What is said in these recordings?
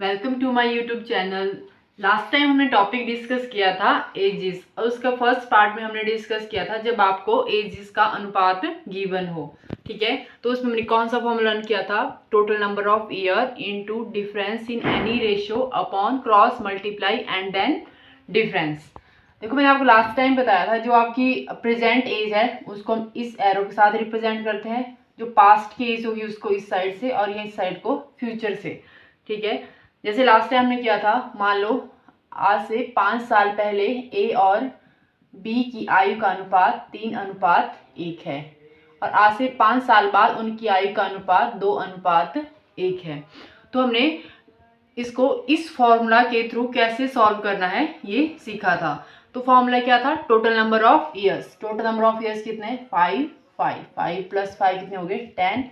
Welcome to my YouTube channel. Last time हमने topic discuss किया था एजिस, और उसका फर्स्ट पार्ट में हमने डिस्कस किया था जब आपको एजिस का अनुपात गिवन हो। ठीक है, तो उसमें हमने कौन सा फॉर्मूला लर्न किया था? Total number of year into difference in any ratio upon cross multiply and then difference. देखो, मैंने आपको लास्ट टाइम बताया था जो आपकी प्रेजेंट एज है उसको हम इस एरो के साथ रिप्रेजेंट करते हैं, जो पास्ट की एज होगी उसको इस साइड से और ये इस साइड को फ्यूचर से। ठीक है, जैसे लास्ट टाइम हमने किया था, मान लो आज से 5 साल पहले ए और बी की आयु का अनुपात 3:1 है, और आज से 5 साल बाद उनकी आयु का अनुपात 2:1 है। तो हमने इसको इस फॉर्मूला के थ्रू कैसे सॉल्व करना है ये सीखा था। तो फॉर्मूला क्या था? Total number of years. Total number of years कितने? 5 5 प्लस 5 कितने हो गए? 10।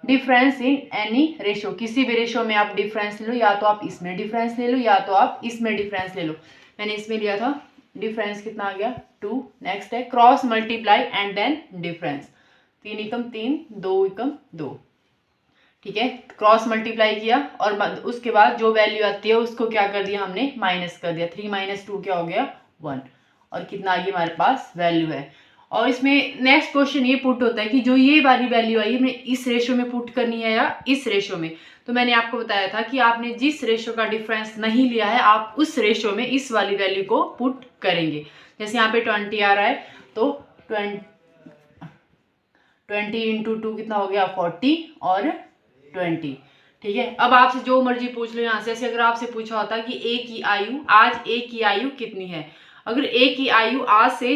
डिफरेंस इन एनी रेशो, किसी भी रेशो में आप डिफरेंस ले लो, या तो आप इसमें डिफरेंस ले लो या तो आप इसमें डिफरेंस ले लो। मैंने इसमें लिया था, डिफरेंस कितना आ गया? 2। नेक्स्ट है cross multiply and then difference. 3 एकम 3, 2 एकम 2। ठीक है, क्रॉस मल्टीप्लाई किया और उसके बाद जो वैल्यू आती है उसको क्या कर दिया हमने? माइनस कर दिया। 3 - 2 क्या हो गया? 1। और कितना आगे हमारे पास वैल्यू है। और इसमें नेक्स्ट क्वेश्चन ये पुट होता है कि जो ये वाली वैल्यू आई हमने इस रेशो में पुट करनी है या इस रेशो में। तो मैंने आपको बताया था कि आपने जिस रेशो का डिफरेंस नहीं लिया है आप उस रेशो में इस वाली वैल्यू को पुट करेंगे। जैसे यहाँ पे 20 आ रहा है, तो 20 इंटू 2 कितना हो गया? 40 और 20। ठीक है, अब आपसे जो मर्जी पूछ लो यहाँ से। ऐसे अगर आपसे पूछा होता कि ए की आयु, आज ए की आयु कितनी है? अगर ए की आयु आज से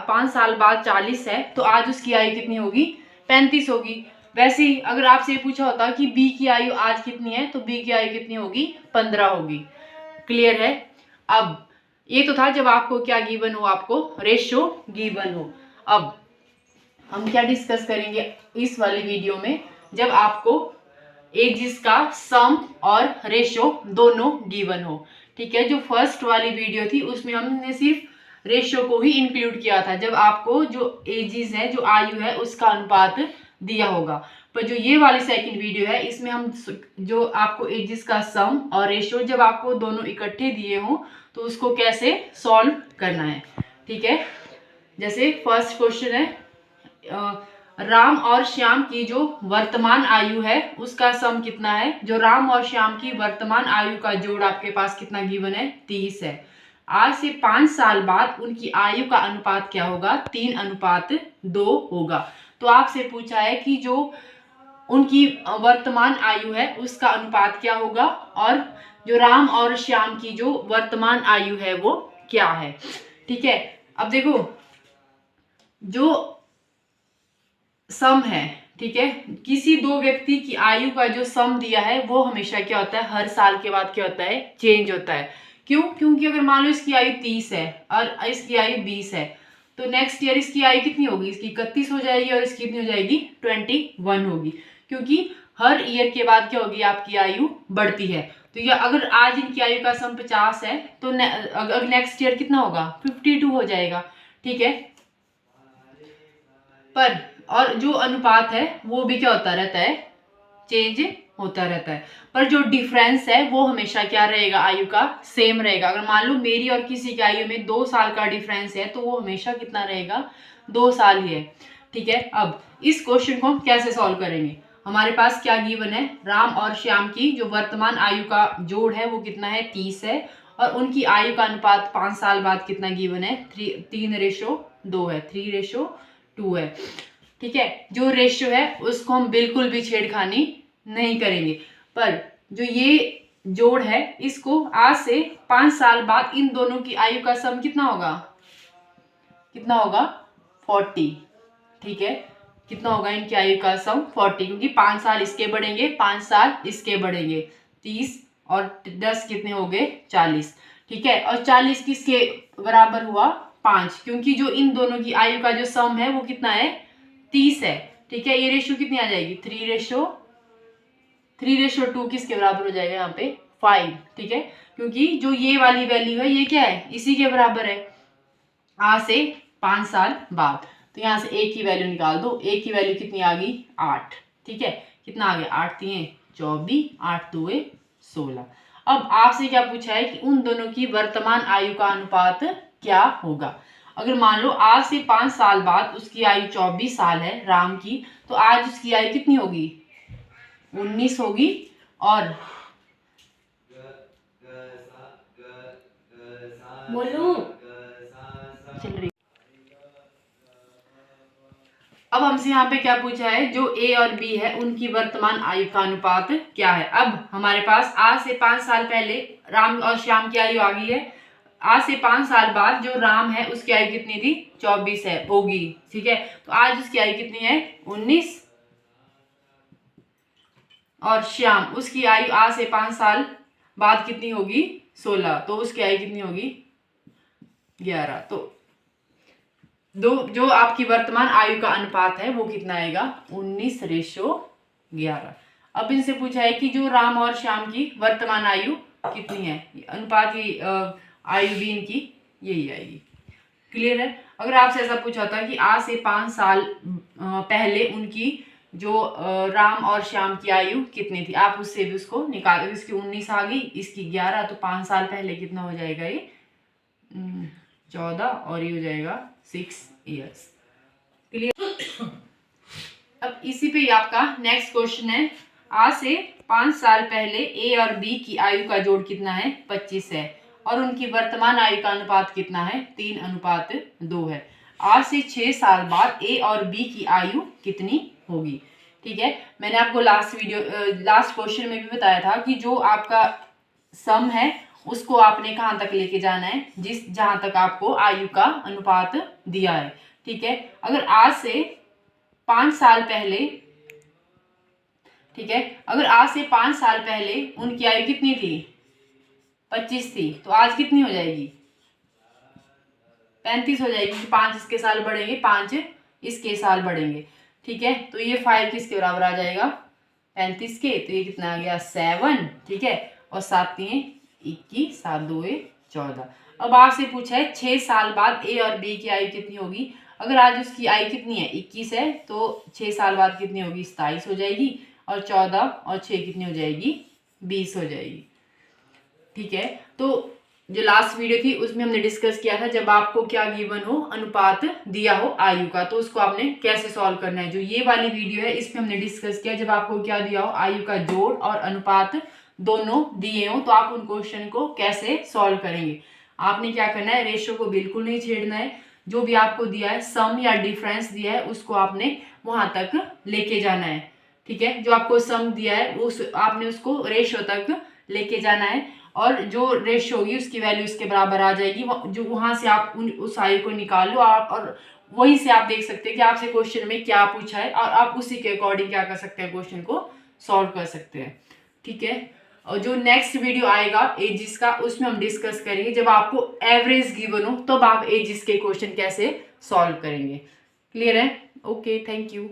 5 साल बाद 40 है तो आज उसकी आयु कितनी होगी? 35 होगी। वैसे ही अगर आपसे पूछा होता कि बी की आयु आज कितनी है तो बी की आयु कितनी होगी? 15 होगी। क्लियर है? अब ये तो था जब आपको क्या गिवन हो, आपको रेशियो गिवन हो। अब हम क्या डिस्कस करेंगे इस वाली वीडियो में, जब आपको एजिस का सम और रेशो दोनों गिवन हो। ठीक है, जो फर्स्ट वाली वीडियो थी उसमें हमने सिर्फ रेशो को ही इंक्लूड किया था, जब आपको जो एजिस है, जो आयु है, उसका अनुपात दिया होगा। पर जो ये वाली सेकंड वीडियो है इसमें हम जो आपको एजिस का सम और रेशो जब आपको दोनों इकट्ठे दिए हों तो उसको कैसे सॉल्व करना है। ठीक है, जैसे फर्स्ट क्वेश्चन है, राम और श्याम की जो वर्तमान आयु है उसका सम कितना है? जो राम और श्याम की वर्तमान आयु का जोड़ आपके पास कितना गिवन है? 30 है। आज से 5 साल बाद उनकी आयु का अनुपात क्या होगा? 3:2 होगा। तो आपसे पूछा है कि जो उनकी वर्तमान आयु है उसका अनुपात क्या होगा, और जो राम और श्याम की जो वर्तमान आयु है वो क्या है। ठीक है, अब देखो जो सम है, ठीक है, किसी दो व्यक्ति की आयु का जो सम दिया है वो हमेशा क्या होता है? हर साल के बाद क्या होता है? चेंज होता है। क्यों? क्योंकि अगर मान लो इसकी आयु 30 है और इसकी आयु 20 है तो नेक्स्ट ईयर इसकी आयु कितनी होगी? इसकी 31 हो जाएगी और इसकी कितनी हो जाएगी? 21 होगी। क्योंकि हर ईयर के बाद क्या होगी? आपकी आयु बढ़ती है। तो या अगर आज इनकी आयु का सम 50 है तो अगर नेक्स्ट ईयर कितना होगा? 52 हो जाएगा। ठीक है, पर और जो अनुपात है वो भी क्या होता रहता है? चेंज होता रहता है। पर जो डिफरेंस है वो हमेशा क्या रहेगा? आयु का सेम रहेगा। अगर मान लो मेरी और किसी की आयु में 2 साल का डिफरेंस है तो वो हमेशा कितना रहेगा? 2 साल ही है। ठीक है, अब इस क्वेश्चन को हम कैसे सॉल्व करेंगे? हमारे पास क्या गिवन है? राम और श्याम की जो वर्तमान आयु का जोड़ है वो कितना है? 30 है, और उनकी आयु का अनुपात 5 साल बाद कितना गिवन है? 3:2 है, 3:2 है। ठीक है, जो रेशियो है उसको हम बिल्कुल भी छेड़खानी नहीं करेंगे। पर जो ये जोड़ है इसको आज से 5 साल बाद इन दोनों की आयु का सम कितना होगा? कितना होगा? 40। ठीक है, कितना होगा इनकी आयु का सम? 40, क्योंकि 5 साल इसके बढ़ेंगे, 5 साल इसके बढ़ेंगे। 30 और 10 कितने हो गए? 40। ठीक है, और 40 किसके बराबर हुआ? 5, क्योंकि जो इन दोनों की आयु का जो सम है वो कितना है? 30 है। ठीक है, ये रेशियो कितनी आ जाएगी? 3:2 किसके बराबर हो जाएगा? यहाँ पे 5। ठीक है, क्योंकि जो ये वाली वैल्यू है ये क्या है? इसी के बराबर है आज से 5 साल बाद। तो यहाँ से ए की वैल्यू निकाल दो। ए की वैल्यू कितनी आ गई? 8। ठीक है, कितना आ गया? 8 3 24, 8 2 16। अब आपसे क्या पूछा है कि उन दोनों की वर्तमान आयु का अनुपात क्या होगा। अगर मान लो आज से 5 साल बाद उसकी आयु 24 साल है राम की, तो आज उसकी आयु कितनी होगी, 19 होगी। और बोलू चल रही। अब हमसे यहाँ पे क्या पूछा है, जो ए और बी है उनकी वर्तमान आयु का अनुपात क्या है। अब हमारे पास आज से 5 साल पहले राम और श्याम की आयु आ गई है। आज से 5 साल बाद जो राम है उसकी आयु कितनी थी, 24 है होगी, ठीक है। तो आज उसकी आयु कितनी है, 19। और श्याम उसकी आयु आज से 5 साल बाद कितनी होगी, 16। तो उसकी आयु कितनी होगी, 11। तो जो आपकी वर्तमान आयु का अनुपात है वो कितना आएगा, 19:11। अब इनसे पूछा है कि जो राम और श्याम की वर्तमान आयु कितनी है, अनुपात की आयु भी इनकी यही आएगी। क्लियर है। अगर आपसे ऐसा पूछा होता कि आज से 5 साल पहले उनकी जो राम और श्याम की आयु कितनी थी, आप उससे भी उसको निकाल, इसकी 19 आ गई, इसकी 11, तो 5 साल पहले कितना हो जाएगा, ये 14 और ये हो जाएगा 6 ईयर्स। क्लियर। अब इसी पे आपका नेक्स्ट क्वेश्चन है, आज से 5 साल पहले ए और बी की आयु का जोड़ कितना है, 25 है, और उनकी वर्तमान आयु का अनुपात कितना है, 3:2 है। आज से 6 साल बाद ए और बी की आयु कितनी होगी। ठीक है, मैंने आपको लास्ट क्वेश्चन में भी बताया था कि जो आपका सम है उसको आपने कहाँ तक लेके जाना है, जहां तक आपको आयु का अनुपात दिया है। ठीक है, अगर आज से 5 साल पहले, ठीक है, अगर आज से 5 साल पहले उनकी आयु कितनी थी, 25 थी, तो आज कितनी हो जाएगी, 35 हो जाएगी। 5 इसके साल बढ़ेंगे, 5 इसके साल बढ़ेंगे। ठीक है, तो ये 5 किसके बराबर आ जाएगा, 35 के। तो ये कितना आ गया, 7। ठीक है, और 7 3 21, 7 2 14। अब आपसे पूछा है 6 साल बाद ए और बी की आयु कितनी होगी। अगर आज उसकी आयु कितनी है, 21 है, तो 6 साल बाद कितनी होगी, 27 हो जाएगी, और 14 और 6 कितनी हो जाएगी, 20 हो जाएगी। ठीक है, तो जो लास्ट वीडियो थी उसमें हमने डिस्कस किया था, जब आपको क्या गिवन हो, अनुपात दिया हो आयु का, तो उसको आपने कैसे सॉल्व करना है। जो ये वाली वीडियो है इसमें हमने डिस्कस किया, जब आपको क्या दिया हो, आयु का जोड़ और अनुपात दोनों दिए हो, तो आप उन क्वेश्चन को कैसे सॉल्व करेंगे। आपने क्या करना है, रेशियो को बिल्कुल नहीं छेड़ना है। जो भी आपको दिया है, सम या डिफरेंस दिया है, उसको आपने वहां तक लेके जाना है। ठीक है, जो आपको सम दिया है उस आपने उसको रेशियो तक लेके जाना है, और जो रेशियो होगी उसकी वैल्यू इसके बराबर आ जाएगी। जो वहां से आप उस आयु को निकाल लो आप, और वहीं से आप देख सकते हैं कि आपसे क्वेश्चन में क्या पूछा है, और आप उसी के अकॉर्डिंग क्या कर सकते हैं, क्वेश्चन को सॉल्व कर सकते हैं। ठीक है, और जो नेक्स्ट वीडियो आएगा एजिस का, उसमें हम डिस्कस करेंगे जब आपको एवरेज गिवन हो तब आप एजिस के क्वेश्चन कैसे सॉल्व करेंगे। क्लियर है। Okay, thank you.